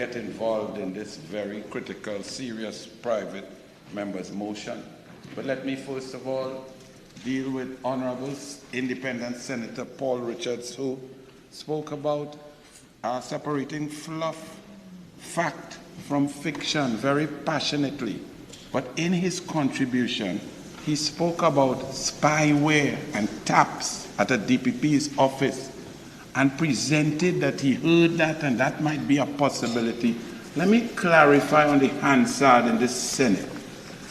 get involved in this very critical, serious, private member's motion. But let me first of all deal with Honorable Independent Senator Paul Richards, who spoke about separating fluff, fact from fiction very passionately. But in his contribution, he spoke about spyware and taps at a DPP's office and presented that he heard that and that might be a possibility. Let me clarify on the Hansard in the Senate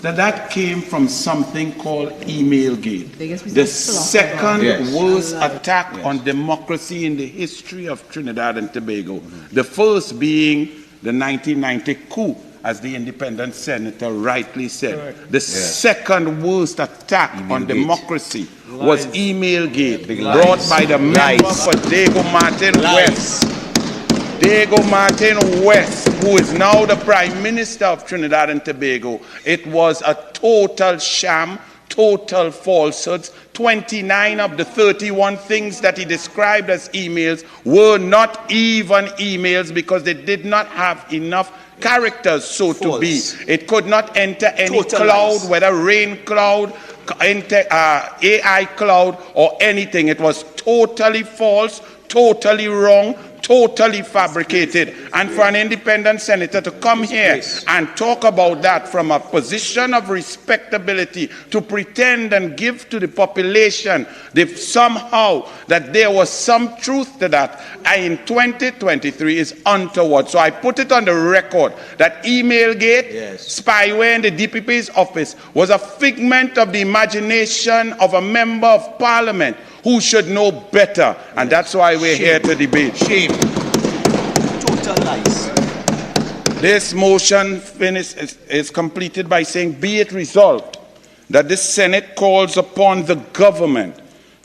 that came from something called Emailgate, the second worst attack on democracy in the history of Trinidad and Tobago. The first being the 1990 coup, as the independent senator rightly said. The second worst attack on democracy was Emailgate, brought by the member for Diego Martin West. Diego Martin West, who is now the Prime Minister of Trinidad and Tobago. It was a total sham, total falsehoods. 29 of the 31 things that he described as emails were not even emails because they did not have enough characters, so to be. It could not enter any cloud, whether rain cloud, AI cloud, or anything. It was totally false, totally wrong, totally fabricated. And for an independent senator to come here and talk about that from a position of respectability, to pretend and give to the population somehow that there was some truth to that in 2023 is untoward. So I put it on the record that Emailgate, spyware in the DPP's office was a figment of the imagination of a member of parliament who should know better, and that's why we're here to debate. Shame. Total lies. This motion is completed by saying, be it resolved that the Senate calls upon the government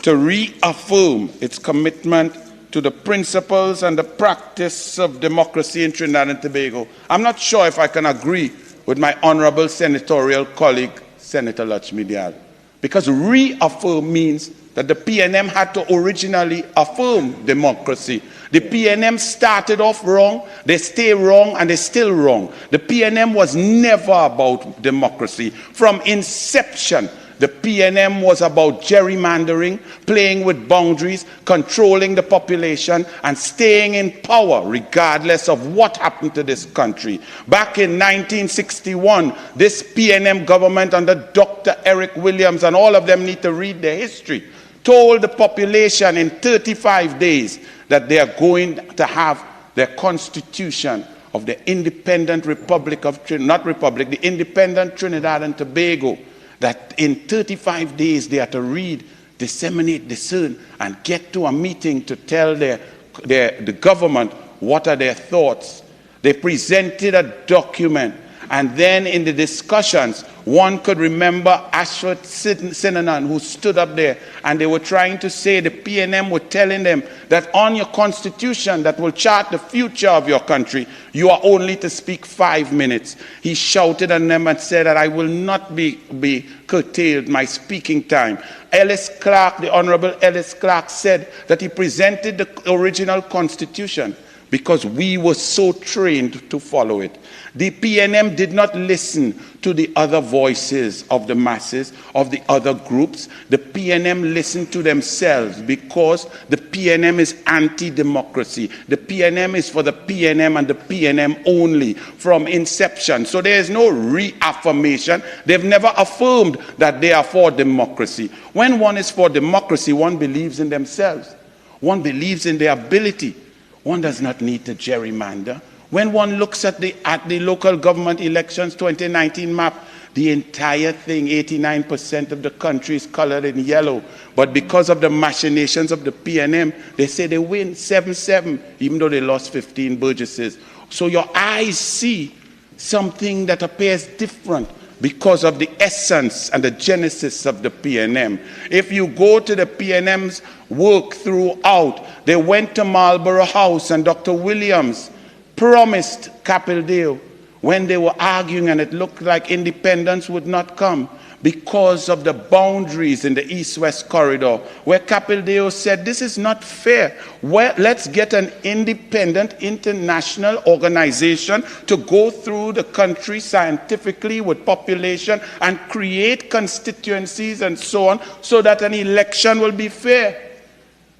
to reaffirm its commitment to the principles and the practice of democracy in Trinidad and Tobago. I'm not sure if I can agree with my honorable senatorial colleague, Senator Lakshmi Dayal, because reaffirm means that the PNM had to originally affirm democracy. The PNM started off wrong, they stay wrong, and they're still wrong. The PNM was never about democracy. From inception, the PNM was about gerrymandering, playing with boundaries, controlling the population, and staying in power regardless of what happened to this country. Back in 1961, this PNM government under Dr. Eric Williams, and all of them need to read their history, told the population in 35 days that they are going to have their constitution of the independent Republic of Trinidad, not Republic, the independent Trinidad and Tobago, that in 35 days they are to read, disseminate, discern, and get to a meeting to tell the government what are their thoughts. They presented a document, and then in the discussions, one could remember Ashford Sinanan, who stood up there, and they were trying to say, the PNM were telling them that on your constitution that will chart the future of your country, you are only to speak 5 minutes. He shouted at them and said that I will not be curtailed my speaking time. Ellis Clark, the Honorable Ellis Clark, said that he presented the original constitution because we were so trained to follow it. The PNM did not listen to the other voices of the masses, of the other groups. The PNM listened to themselves because the PNM is anti-democracy. The PNM is for the PNM and the PNM only from inception. So there is no reaffirmation. They've never affirmed that they are for democracy. When one is for democracy, one believes in themselves. One believes in their ability. One does not need to gerrymander. When one looks at the local government elections 2019 map, the entire thing, 89% of the country is colored in yellow. But because of the machinations of the PNM, they say they win 7-7, even though they lost 15 burgesses. So your eyes see something that appears different because of the essence and the genesis of the PNM. If you go to the PNM's work throughout, they went to Marlborough House, and Dr. Williams promised Capildeo when they were arguing and it looked like independence would not come. because of the boundaries in the East-West corridor, where Capildeo said, this is not fair. Well, let's get an independent international organization to go through the country scientifically with population and create constituencies and so on, so that an election will be fair.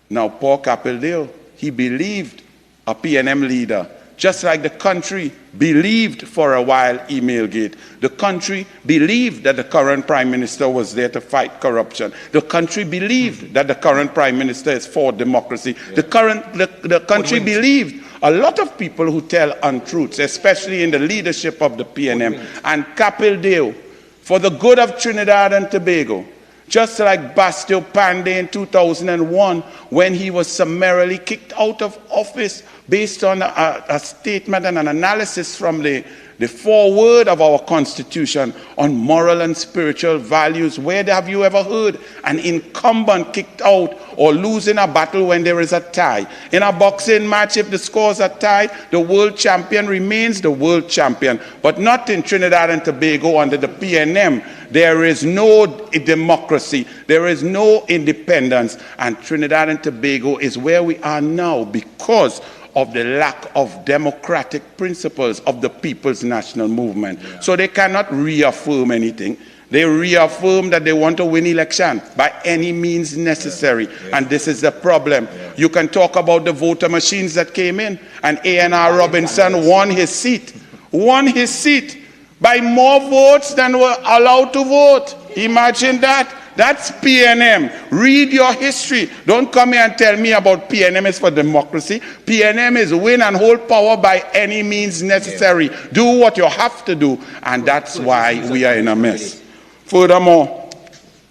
Now, poor Capildeo, he believed a PNM leader, just like the country believed for a while Emailgate. The country believed that the current Prime Minister was there to fight corruption. The country believed that the current Prime Minister is for democracy. Yeah. The country believed a lot of people who tell untruths, especially in the leadership of the PNM. And Capildeo, for the good of Trinidad and Tobago, just like Bastio Pandey in 2001, when he was summarily kicked out of office based on a statement and an analysis from the foreword of our Constitution on moral and spiritual values. Where have you ever heard an incumbent kicked out or losing a battle when there is a tie? In a boxing match, if the scores are tied, the world champion remains the world champion. But not in Trinidad and Tobago under the PNM. There is no democracy. There is no independence. And Trinidad and Tobago is where we are now because of the lack of democratic principles of the People's National Movement. Yeah. So they cannot reaffirm anything. They reaffirm that they want to win election by any means necessary. Yeah. Yeah. And this is the problem. Yeah. You can talk about the voter machines that came in, and A.N.R. Robinson won his seat. Won his seat by more votes than were allowed to vote. Imagine that. That's PNM. Read your history. Don't come here and tell me about PNM is for democracy. PNM is win and hold power by any means necessary. Yeah. Do what you have to do. And that's why we are in a mess. Furthermore,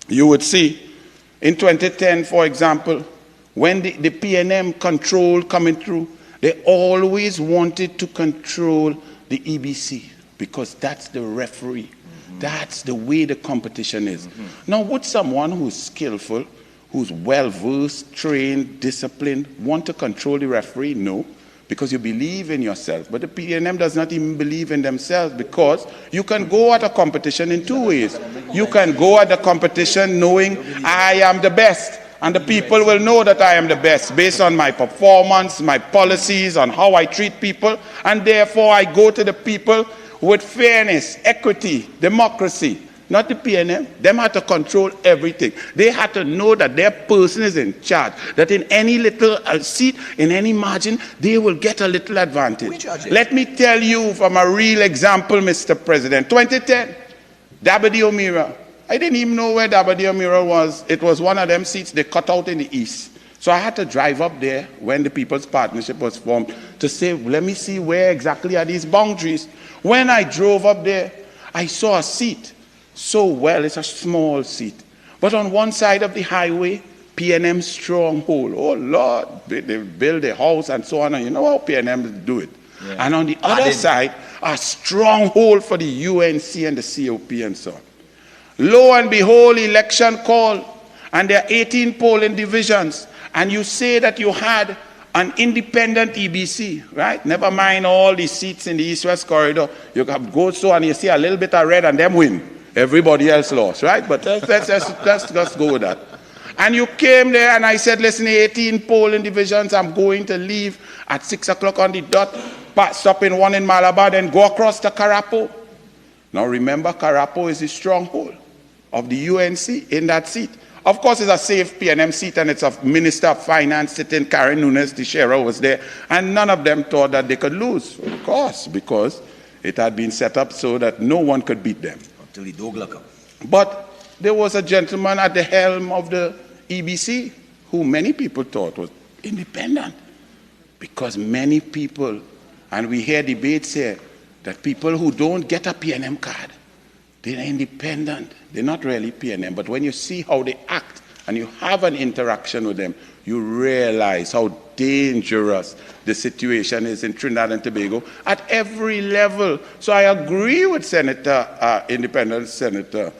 you would see in 2010, for example, when the PNM control coming through, they always wanted to control the EBC because that's the referee. That's the way the competition is. Now, would someone who's skillful, who's well-versed, trained, disciplined, want to control the referee? No, because you believe in yourself. But the PNM does not even believe in themselves, because you can go at a competition in two ways. You can go at the competition knowing I am the best, and the people will know that I am the best based on my performance, my policies, on how I treat people, and therefore I go to the people with fairness, equity, democracy. Not the PNM. Them had to control everything. They had to know that their person is in charge, that in any little seat, in any margin, they will get a little advantage. Let me tell you from a real example, Mr. President. 2010, Dabadi O'Meara. I didn't even know where Dabadi O'Meara was. It was one of them seats they cut out in the east. So I had to drive up there when the People's Partnership was formed to say, let me see where exactly are these boundaries. When I drove up there, I saw a seat. So well, it's a small seat. But on one side of the highway, PNM stronghold. Oh Lord, they build a house and so on. And you know how PNM do it. Yeah. And on the other side, a stronghold for the UNC and the COP and so on. Lo and behold, election call. And there are 18 polling divisions. And you say that you had an independent EBC, right? Never mind all the seats in the East-West corridor. You can go so and you see a little bit of red and them win. Everybody else lost, right? But let's just go with that. And you came there and I said, listen, 18 polling divisions, I'm going to leave at 6 o'clock on the dot, stop in one in Malabar, then go across to Karapo. Now remember, Karapo is the stronghold of the UNC in that seat. Of course, it's a safe PNM seat, and it's a Minister of Finance sitting, Karen Nunes, the sheriff was there, and none of them thought that they could lose, of course, because it had been set up so that no one could beat them. Until the dog lock up. But there was a gentleman at the helm of the EBC who many people thought was independent, because many people, and we hear debates here, that people who don't get a PNM card, they're independent. They're not really PNM, but when you see how they act and you have an interaction with them, you realize how dangerous the situation is in Trinidad and Tobago at every level. So I agree with Independent Senator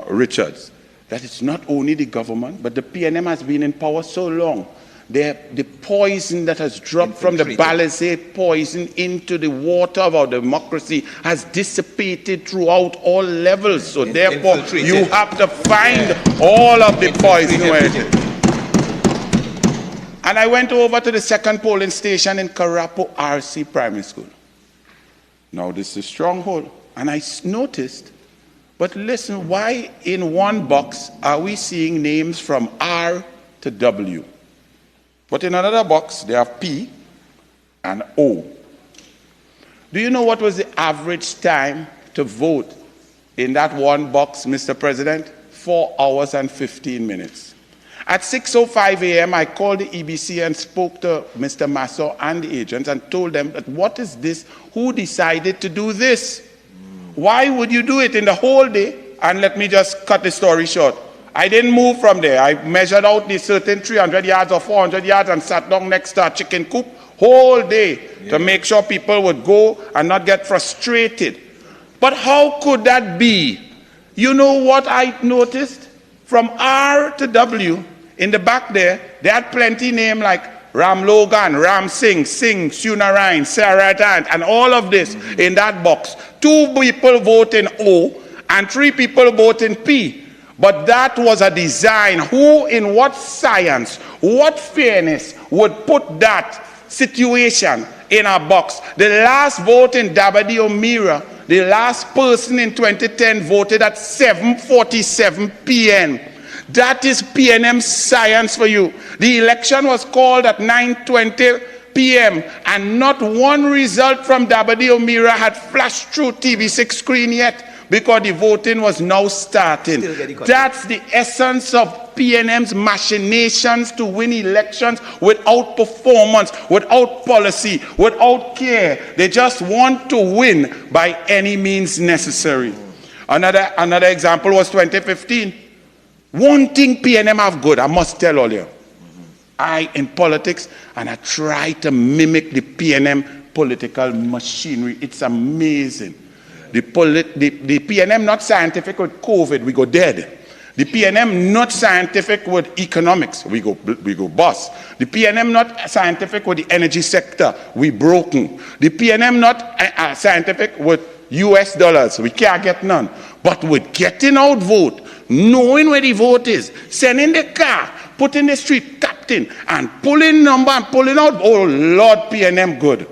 Richards, that it's not only the government, but the PNM has been in power so long the poison that has dropped from the balisade poison into the water of our democracy has dissipated throughout all levels. So therefore, you have to find all of the poison where it is. And I went over to the second polling station in Karapo RC Primary School. Now this is a stronghold. And I noticed, but listen, why in one box are we seeing names from R to W? But in another box, they have P and O. Do you know what was the average time to vote in that one box, Mr. President? 4 hours and 15 minutes. At 6:05 a.m., I called the EBC and spoke to Mr. Masso and the agents and told them that what is this? Who decided to do this? Why would you do it in the whole day? And let me just cut the story short. I didn't move from there. I measured out the certain 300 yards or 400 yards and sat down next to a chicken coop whole day to make sure people would go and not get frustrated. But how could that be? You know what I noticed? From R to W, in the back there, they had plenty names like Ram Logan, Ram Singh, Sunarayan, Sarah Tant, and all of this in that box. 2 people vote in O and 3 people vote in P. But that was a design. Who, in what science, what fairness would put that situation in a box? The last vote in Dabadi O'Meara, the last person in 2010 voted at 7:47 p.m. That is PNM science for you. The election was called at 9:20 p.m. and not one result from Dabadi O'Meara had flashed through TV6 screen yet, because the voting was now starting. That's the essence of PNM's machinations to win elections without performance, without policy, without care. They just want to win by any means necessary. Another example was 2015. One thing PNM have good, I must tell all you. I in politics, and I try to mimic the PNM political machinery. It's amazing. The PNM not scientific with COVID, we go dead. The PNM not scientific with economics, we go bust. The PNM not scientific with the energy sector, we broken. The PNM not scientific with US dollars, we can't get none. But with getting out vote, knowing where the vote is, sending the car, putting the street captain, and pulling number and pulling out, oh Lord, PNM good.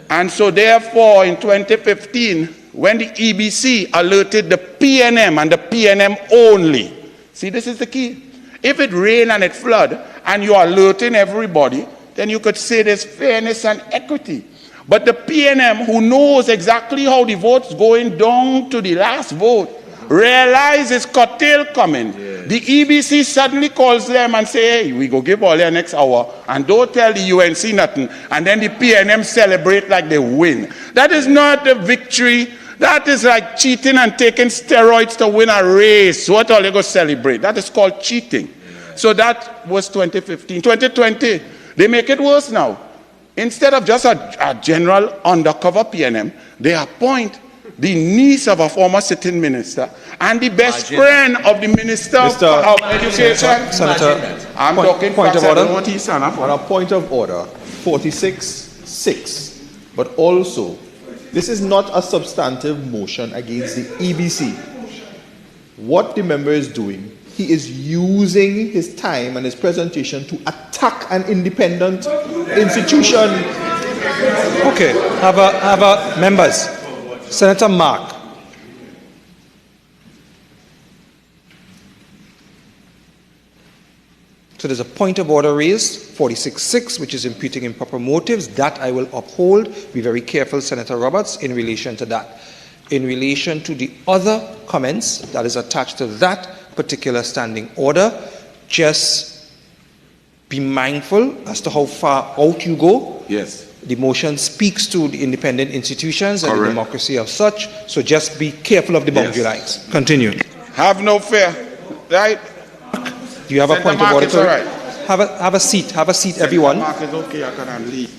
And so therefore, in 2015, when the EBC alerted the PNM and the PNM only, see, this is the key. If it rain and it flood, and you're alerting everybody, then you could say there's fairness and equity. But the PNM, who knows exactly how the vote's going down to the last vote, realizes curtail coming. The EBC suddenly calls them and say, hey, we go give all their next hour and don't tell the UNC nothing. And then the PNM celebrate like they win. That is not a victory. That is like cheating and taking steroids to win a race. What are they going to celebrate? That is called cheating. So that was 2015. 2020, they make it worse now. Instead of just a general undercover PNM, they appoint the niece of a former sitting minister and the best friend of the Minister of Education. Senator, I'm talking point of order. what he's on a point of order, 46.6. But also, this is not a substantive motion against the EBC. What the member is doing, he is using his time and his presentation to attack an independent institution. Okay, have a members. Senator Mark. So there's a point of order raised, 46.6, which is imputing improper motives. That I will uphold. Be very careful, Senator Roberts, in relation to that. In relation to the other comments that is attached to that particular standing order, just be mindful as to how far out you go. Yes. The motion speaks to the independent institutions and the democracy of such, so just be careful of the boundary lines. Continue. Have no fear, right? Do you have a point of order? Right. Have a seat, everyone. Mark is okay, I can leave.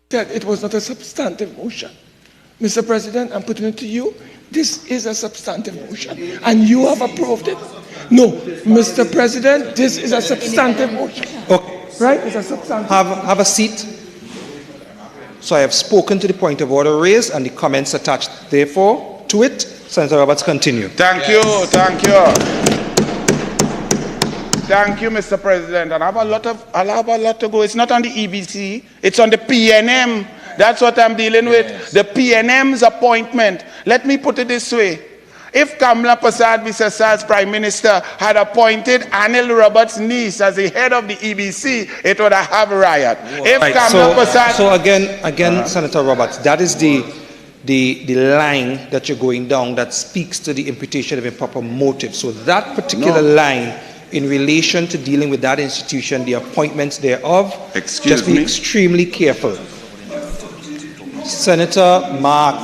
That it was not a substantive motion. Mr. President, I'm putting it to you. This is a substantive motion, and you have approved it. No, Mr. President, this is a substantive motion. Okay. Right? It's a substantive. Have a seat. So I have spoken to the point of order raised and the comments attached. Therefore, to it, Senator Roberts, continue. Thank you, thank you. Thank you, Mr. President. And I have a lot to go. It's not on the EBC, it's on the PNM. That's what I'm dealing with. The PNM's appointment. Let me put it this way. If Kamala Prasad Visasar's Prime Minister had appointed Anil Roberts' niece as the head of the EBC, it would have a riot. If Right. Kamala Prasad... So again, Senator Roberts, that is the line that you're going down that speaks to the imputation of improper motive. So that particular line in relation to dealing with that institution, the appointments thereof, just be extremely careful. Senator Mark,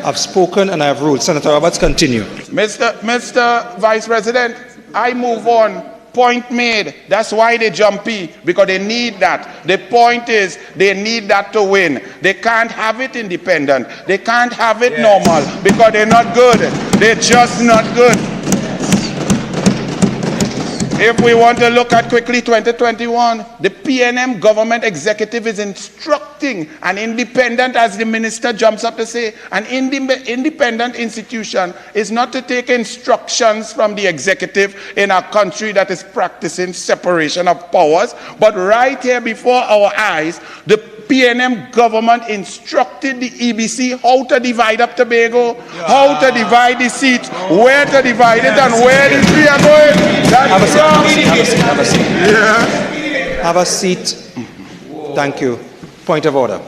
I've spoken and I have ruled. Senator Roberts, continue. Mr. Vice President, I move on. Point made. That's why they jumpy, because they need that. The point is, they need that to win. They can't have it independent. They can't have it normal, because they're not good. They're just not good. If we want to look at quickly 2021, the PNM government executive is instructing an independent, as the minister jumps up to say, an independent institution is not to take instructions from the executive in a country that is practicing separation of powers, but right here before our eyes, the PNM government instructed the EBC how to divide up Tobago, how to divide the seats, where to divide it, and where the three are going. Have a seat. Have a seat. Yeah. Have a seat. Thank you. Point of order.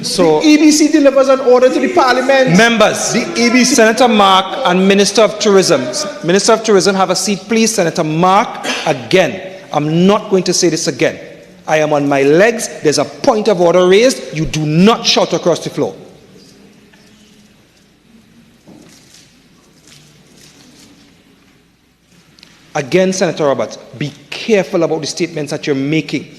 So, EBC delivers an order to the Parliament. members, The EBC. Senator Mark and Minister of Tourism. Minister of Tourism, have a seat, please. Senator Mark, again. I'm not going to say this again. I am on my legs. There's a point of order raised. You do not shout across the floor. Again, Senator Roberts, be careful about the statements that you're making.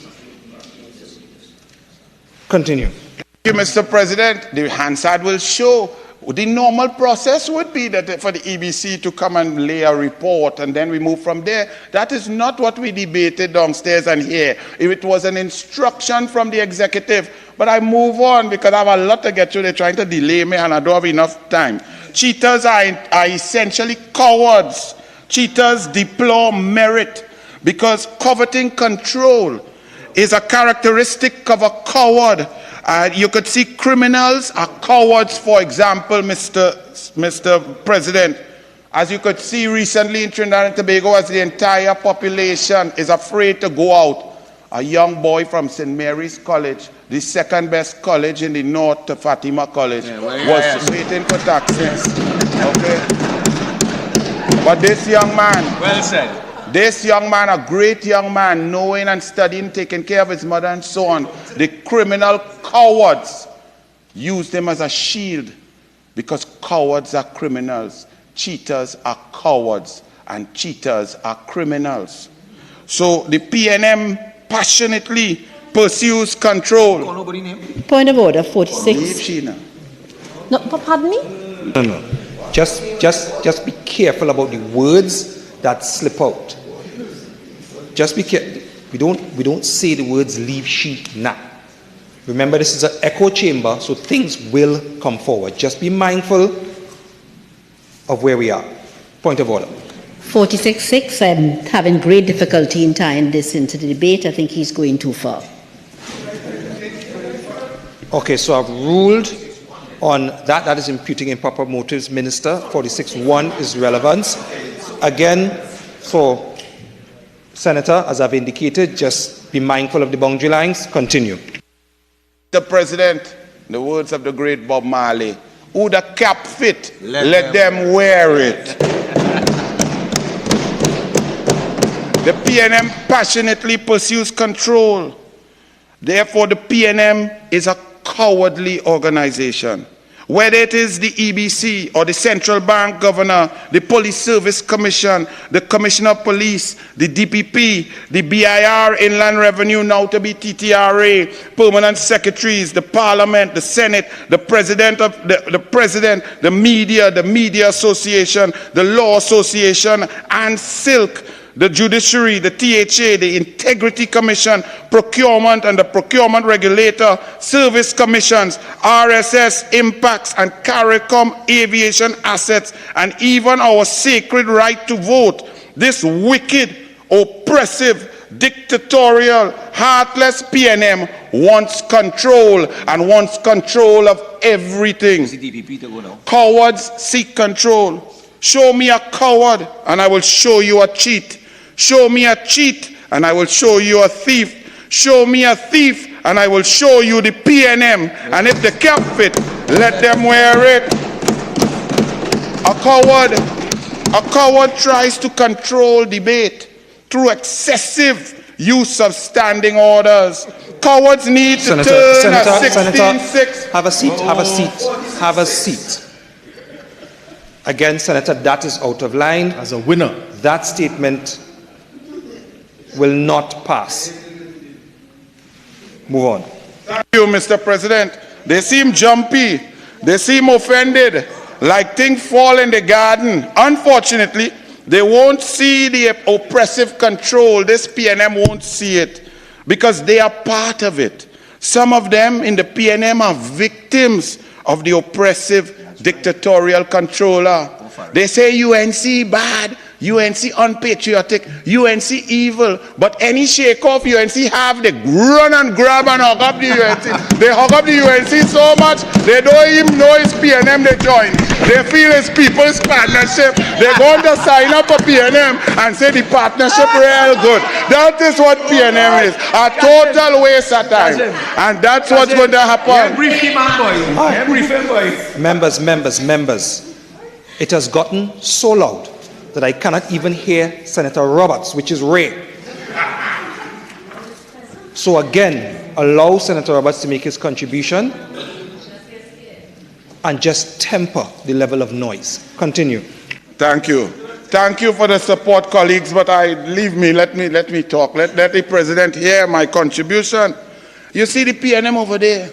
Continue. Thank you, Mr. President. The Hansard will show. The normal process would be that for the EBC to come and lay a report and then we move from there. That is not what we debated downstairs and here. It was an instruction from the executive. But I move on because I have a lot to get to. They're trying to delay me and I don't have enough time. Cheaters are essentially cowards. Cheaters deplore merit because coveting control is a characteristic of a coward. You could see criminals are cowards, for example, Mr. President. As you could see recently in Trinidad and Tobago, as the entire population is afraid to go out. A young boy from St. Mary's College, the second best college in the north, to Fatima College, was waiting for taxis. Okay? But this young man, Well said. this young man, a great young man, knowing and studying, taking care of his mother and so on, the criminal cowards used him as a shield because cowards are criminals, cheaters are cowards, and cheaters are criminals. So the PNM passionately pursues control. Point of order, 46. Leave Sheena. No, pardon me? No. Just be careful about the words that slip out. Just be careful. We don't say the words leave sheet now. Remember, this is an echo chamber, so things will come forward. Just be mindful of where we are. Point of order. 46.6, I'm having great difficulty in tying this into the debate. I think he's going too far. Okay, so I've ruled on that. That is imputing improper motives, Minister. 46.1 is relevance. Again, for Senator, as I've indicated, just be mindful of the boundary lines. Continue. The President, in the words of the great Bob Marley, who the cap fit, let them wear it. The PNM passionately pursues control. Therefore, the PNM is a cowardly organization. Whether it is the EBC or the Central Bank Governor, the Police Service Commission, the Commissioner of Police, the DPP, the BIR, Inland Revenue, now to be TTRA, Permanent Secretaries, the Parliament, the Senate, the President, the Media Association, the Law Association, and SILK, the Judiciary, the THA, the Integrity Commission, Procurement and the Procurement Regulator, Service Commissions, RSS, Impacts and CARICOM, Aviation Assets, and even our sacred right to vote. This wicked, oppressive, dictatorial, heartless PNM wants control and wants control of everything. DPP to go now. Cowards seek control. Show me a coward and I will show you a cheat. Show me a cheat and I will show you a thief. Show me a thief and I will show you the PNM. And if they can't fit, let them wear it. A coward tries to control debate through excessive use of standing orders. Cowards need to turn a 16-6. Have a seat. Again, Senator, that is out of line. As a winner. That statement will not pass. Move on. Thank you, Mr. President. They seem jumpy. They seem offended, like things fall in the garden. Unfortunately, they won't see the oppressive control. This PNM won't see it because they are part of it. Some of them in the PNM are victims of the oppressive dictatorial controller. They say UNC bad, UNC unpatriotic, UNC evil, but any shake off UNC have, they run and grab and hug up the UNC. They hug up the UNC so much, they don't even know it's PNM they join. They feel it's people's partnership. They're going to sign up for PNM and say the partnership real good. That is what PNM is, a total waste of time. And that's what's going to happen. Members. It has gotten so loud that I cannot even hear Senator Roberts, which is rare. So again, allow Senator Roberts to make his contribution and just temper the level of noise. Continue. Thank you. Thank you for the support, colleagues, but let me talk. Let the President hear my contribution. You see the PNM over there?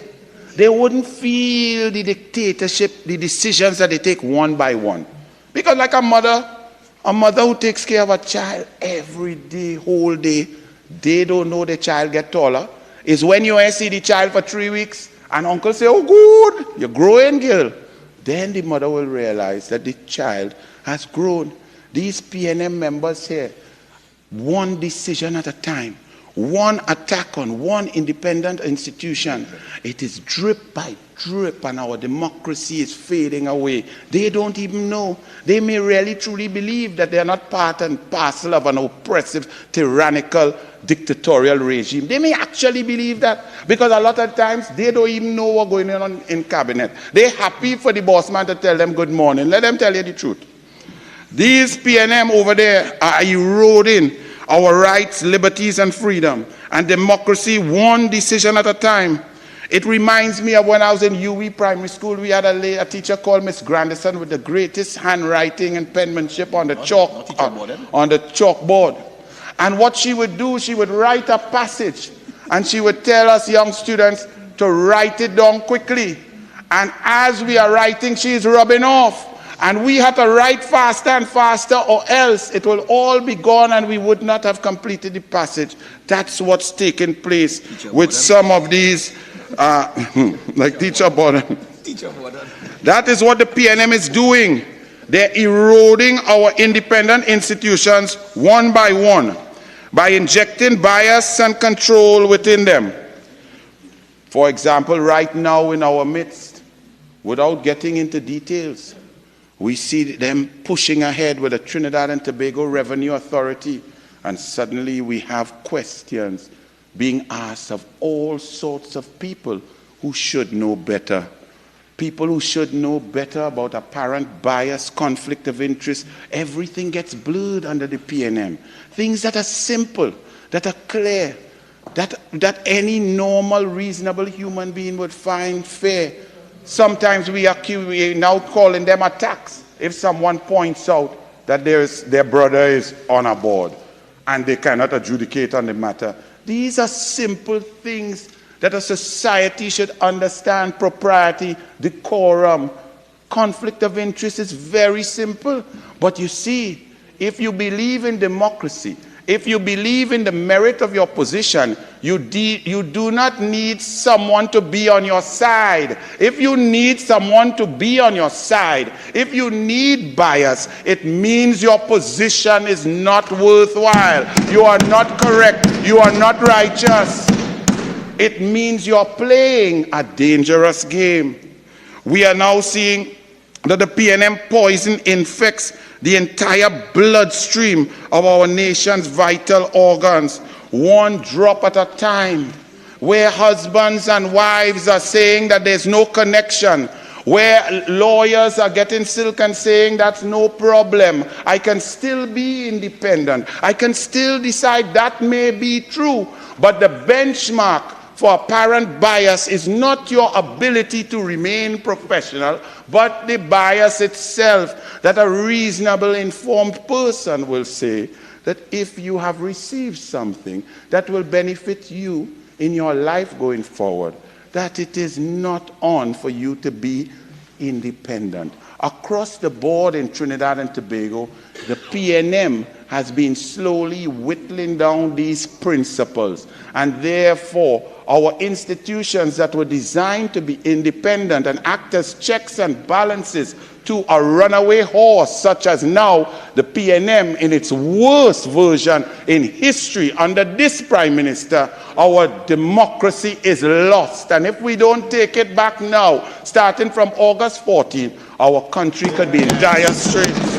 They wouldn't feel the dictatorship, the decisions that they take one by one. Because like a mother who takes care of a child every day, whole day, they don't know the child get taller. Is when you see the child for 3 weeks and uncle say, oh good, you're growing, girl. Then the mother will realize that the child has grown. These PNM members here, one decision at a time, one attack on one independent institution. It is drip by drip and our democracy is fading away. They don't even know. They may really truly believe that they are not part and parcel of an oppressive, tyrannical, dictatorial regime. They may actually believe that because a lot of times they don't even know what's going on in cabinet. They're happy for the boss man to tell them good morning. Let them tell you the truth. These PNM over there are eroding our rights, liberties, and freedom, and democracy one decision at a time. It reminds me of when I was in UE Primary School. We had a teacher called Miss Grandison with the greatest handwriting and penmanship on the chalkboard. And what she would do, she would write a passage, and she would tell us young students to write it down quickly. And as we are writing, she is rubbing off. And we had to write faster and faster, or else it will all be gone and we would not have completed the passage. That's what's taking place with some of these, like Teacher Borden. That is what the PNM is doing. They're eroding our independent institutions one by one by injecting bias and control within them. For example, right now in our midst, without getting into details, we see them pushing ahead with the Trinidad and Tobago Revenue Authority, and suddenly we have questions being asked of all sorts of people who should know better. People who should know better about apparent bias, conflict of interest. Everything gets blurred under the PNM. Things that are simple, that are clear, that any normal, reasonable human being would find fair. Sometimes we now calling them attacks if someone points out that their brother is on a board and they cannot adjudicate on the matter. These are simple things that a society should understand. Propriety, decorum, conflict of interest is very simple. But you see, if you believe in democracy, if you believe in the merit of your position, you do not need someone to be on your side. If you need someone to be on your side, if you need bias, it means your position is not worthwhile. You are not correct. You are not righteous. It means you're playing a dangerous game. We are now seeing that the PNM poison infects the entire bloodstream of our nation's vital organs, one drop at a time, where husbands and wives are saying that there's no connection, where lawyers are getting silk and saying that's no problem. I can still be independent. I can still decide that may be true, but the benchmark for apparent bias is not your ability to remain professional, but the bias itself, that a reasonable, informed person will say that if you have received something that will benefit you in your life going forward, that it is not on for you to be independent. Across the board in Trinidad and Tobago, the PNM has been slowly whittling down these principles, and therefore our institutions that were designed to be independent and act as checks and balances to a runaway horse, such as now the PNM in its worst version in history under this Prime Minister, our democracy is lost. And if we don't take it back now, starting from August 14, our country could be in dire straits.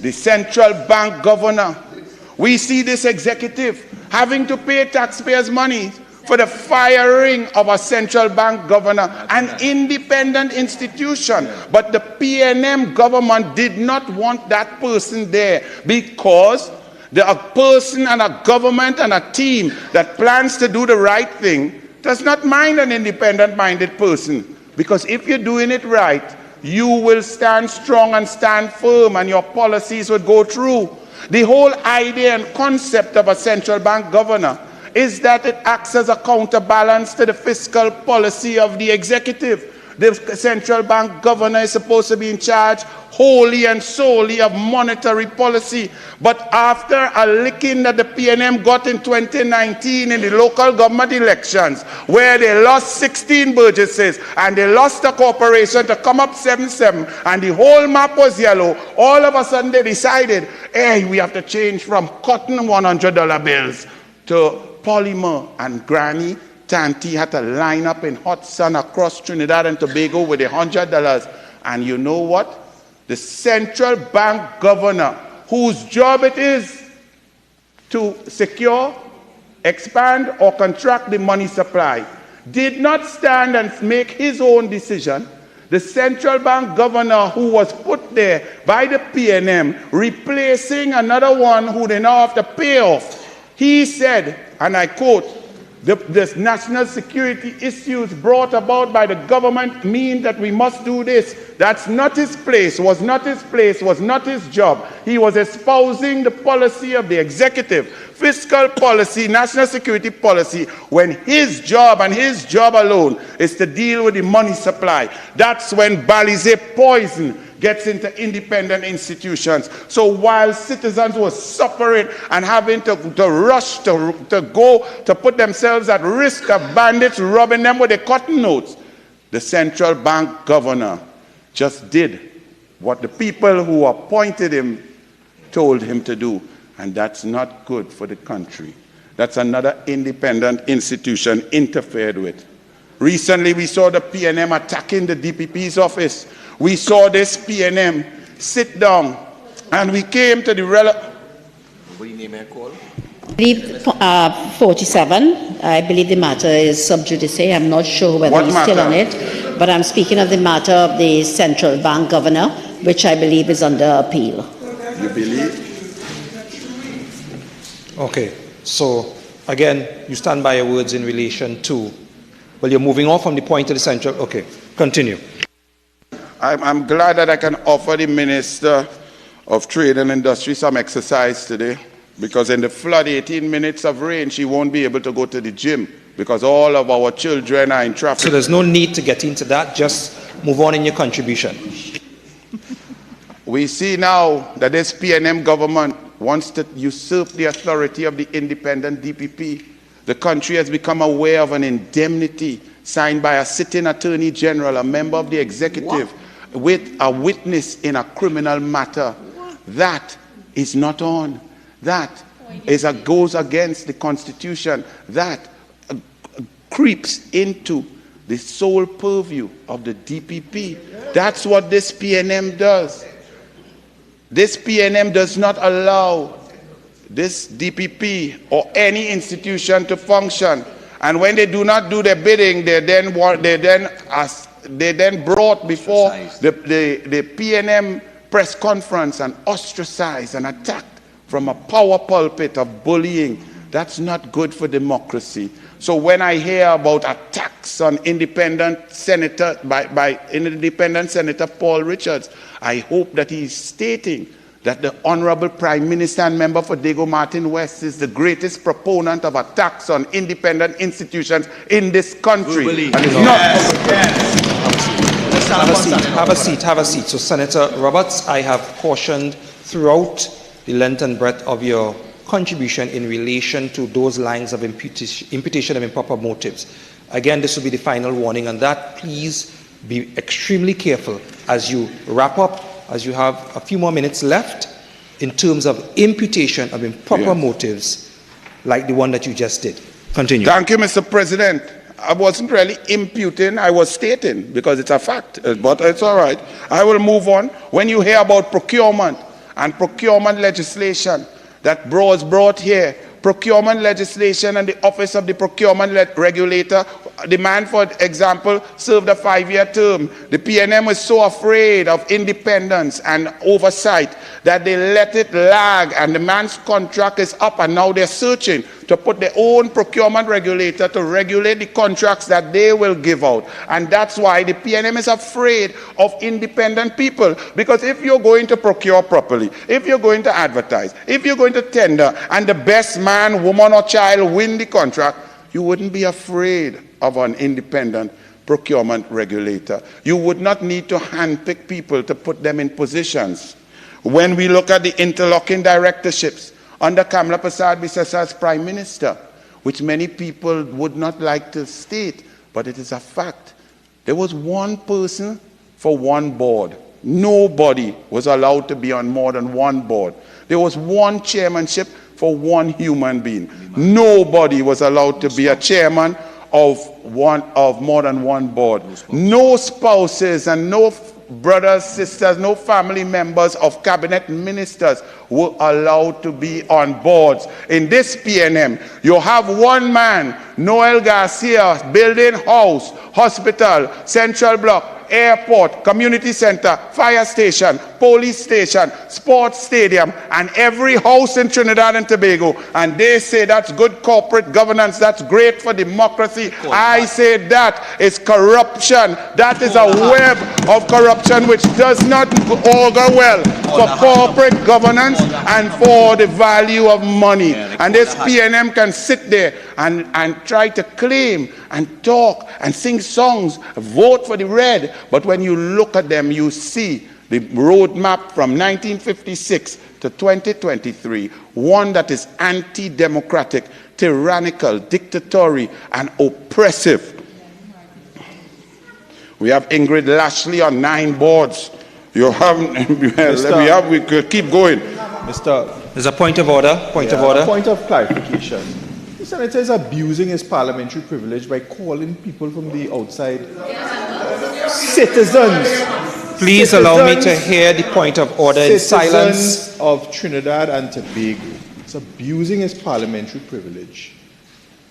The central bank governor, we see this executive having to pay taxpayers' money for the firing of a central bank governor, an independent institution. But the PNM government did not want that person there, because a person and a government and a team that plans to do the right thing does not mind an independent-minded person. Because if you're doing it right, you will stand strong and stand firm, and your policies would go through. The whole idea and concept of a central bank governor is that it acts as a counterbalance to the fiscal policy of the executive. The central bank governor is supposed to be in charge wholly and solely of monetary policy. But after a licking that the PNM got in 2019 in the local government elections, where they lost 16 burgesses and they lost a corporation to come up 7-7, and the whole map was yellow, all of a sudden they decided, hey, we have to change from cotton $100 bills to polymer. And Granny Tanti had to line up in hot sun across Trinidad and Tobago with $100. And you know what? The central bank governor, whose job it is to secure, expand, or contract the money supply, did not stand and make his own decision. The central bank governor, who was put there by the PNM, replacing another one who they now have to pay off, he said, and I quote, the national security issues brought about by the government mean that we must do this. That's not his place, was not his place, was not his job. He was espousing the policy of the executive, fiscal policy, national security policy, when his job and his job alone is to deal with the money supply. That's when Balize poison gets into independent institutions. So while citizens were suffering and having to rush to go to put themselves at risk of bandits robbing them with the cotton notes, the central bank governor just did what the people who appointed him told him to do. And that's not good for the country. That's another independent institution interfered with. Recently, we saw the PNM attacking the DPP's office. We saw this PNM sit down, and we came to the I believe 47. I believe the matter is sub judice. I'm not sure whether he's still on it, but I'm speaking of the matter of the central bank governor, which I believe is under appeal. You believe? Okay, so Again, you stand by your words in relation to, well, you're moving on from the point to the central. Okay, continue. I'm glad that I can offer the Minister of Trade and Industry some exercise today, because in the flood 18 minutes of rain, she won't be able to go to the gym because all of our children are in traffic. So there's no need to get into that. Just move on in your contribution. We see now that this PNM government wants to usurp the authority of the independent DPP. The country has become aware of an indemnity signed by a sitting Attorney General, a member of the executive, with a witness in a criminal matter. That is not on. That goes against the Constitution. That creeps into the sole purview of the DPP. That's what this PNM does. This PNM does not allow this DPP or any institution to function. And when they do not do their bidding, they then brought before the PNM press conference and ostracized and attacked from a power pulpit of bullying. That's not good for democracy. So when I hear about attacks on independent senator by independent Senator Paul Richards, I hope that he's stating that the Honorable Prime Minister and member for Dago Martin West is the greatest proponent of attacks on independent institutions in this country. And it's Have a seat. So, Senator Roberts, I have cautioned throughout the length and breadth of your contribution in relation to those lines of imputation of improper motives. Again, this will be the final warning on that. Please be extremely careful as you wrap up, as you have a few more minutes left, in terms of imputation of improper motives like the one that you just did. Continue. Thank you, Mr. President. I wasn't really imputing, I was stating, because it's a fact, but it's all right. I will move on. When you hear about procurement and procurement legislation that was brought here, procurement legislation and the Office of the Procurement Regulator, the man, for example, served a 5-year term. The PNM was so afraid of independence and oversight that they let it lag, and the man's contract is up, and now they're searching to put their own procurement regulator to regulate the contracts that they will give out. And that's why the PNM is afraid of independent people, because if you're going to procure properly, if you're going to advertise, if you're going to tender, and the best man, woman, or child win the contract, you wouldn't be afraid of an independent procurement regulator. You would not need to handpick people to put them in positions. When we look at the interlocking directorships under Kamla Prasad Bisesa as Prime Minister, which many people would not like to state, but it is a fact. There was one person for one board. Nobody was allowed to be on more than one board. There was one chairmanship for one human being. Nobody was allowed to be a chairman of more than one board. No spouses and no brothers, sisters, no family members of cabinet ministers were allowed to be on boards. In this PNM, you have one man, Noel Garcia, building house, hospital, central block, airport, community center, fire station, police station, sports stadium, and every house in Trinidad and Tobago. And they say that's good corporate governance, that's great for democracy. I say that is corruption. That is a web of corruption which does not augur well for corporate governance and for the value of money. And this PNM can sit there and try to claim and talk and sing songs, vote for the red. But when you look at them, you see the roadmap from 1956 to 2023, one that is anti-democratic, tyrannical, dictatorial, and oppressive. We have Ingrid Lashley on 9 boards. You have, we could keep going. There's a point of order. Point of order. A point of clarification. The senator is abusing his parliamentary privilege by calling people from the outside citizens. Please allow me to hear the point of order in silence. Citizens of Trinidad and Tobago. He's abusing his parliamentary privilege.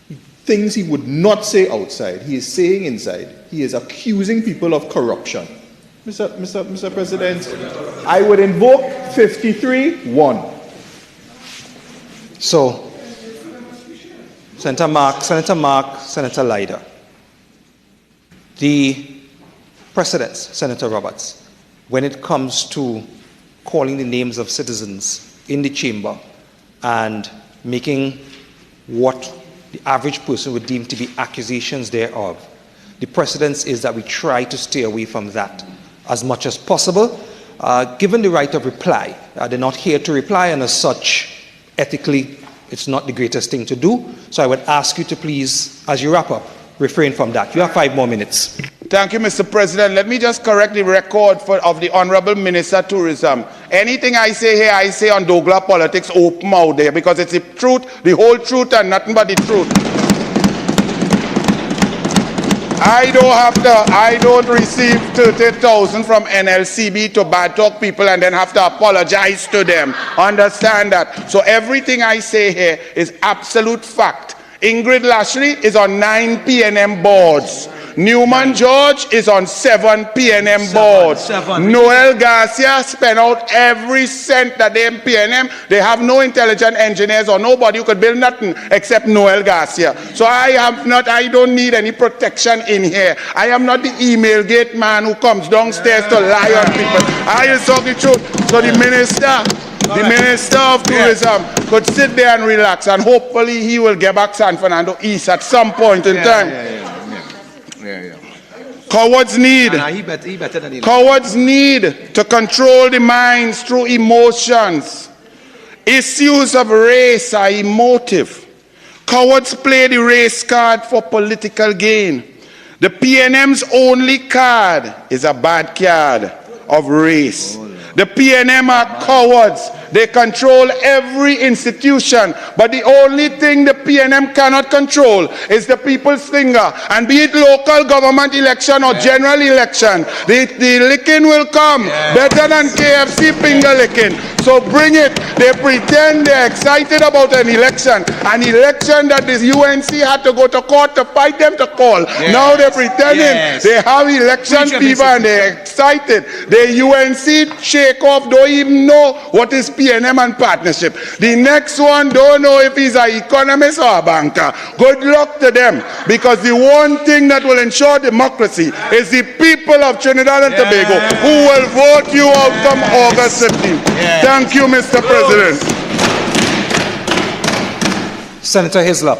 Things he would not say outside, he is saying inside. He is accusing people of corruption. Mr. President, I would invoke 53(1). So, Senator Mark, Senator Leiter. The precedents, Senator Roberts, when it comes to calling the names of citizens in the chamber and making what the average person would deem to be accusations thereof, the precedence is that we try to stay away from that as much as possible. Given the right of reply, they're not here to reply, and as such, ethically, it's not the greatest thing to do. So I would ask you to please, as you wrap up, refrain from that. You have 5 more minutes. Thank you, Mr. President. Let me just correct the record of the Honorable Minister of Tourism. Anything I say here, I say on Douglas Politics, open out there, because it's the truth, the whole truth, and nothing but the truth. I don't receive 30,000 from NLCB to bad talk people and then have to apologize to them. Understand that. So everything I say here is absolute fact. Ingrid Lashley is on 9 PNM boards. Newman George is on 7 PNM boards. Noel Garcia spent out every cent that they in PNM. They have no intelligent engineers or nobody who could build nothing except Noel Garcia. So I don't need any protection in here. I am not the email gate man who comes downstairs to lie on people. I is talking the truth. So the Minister of Tourism could sit there and relax, and hopefully he will get back San Fernando East at some point in time. Cowards need to control the minds through emotions. Issues of race are emotive. Cowards play the race card for political gain. The PNM's only card is a bad card of race. The PNM are cowards. They control every institution, but the only thing the PNM cannot control is the people's finger. And be it local government election or general election, the licking will come better than KFC finger licking. So bring it. They pretend they're excited about an election that the UNC had to go to court to fight them to call. Now they're pretending they have election fever and they're excited. The UNC shake off don't even know what is PNM and partnership. The next one don't know if he's an economist or a banker. Good luck to them, because the one thing that will ensure democracy is the people of Trinidad and Tobago who will vote you out come August 15th. Thank you, Mr. President. Senator Hislop.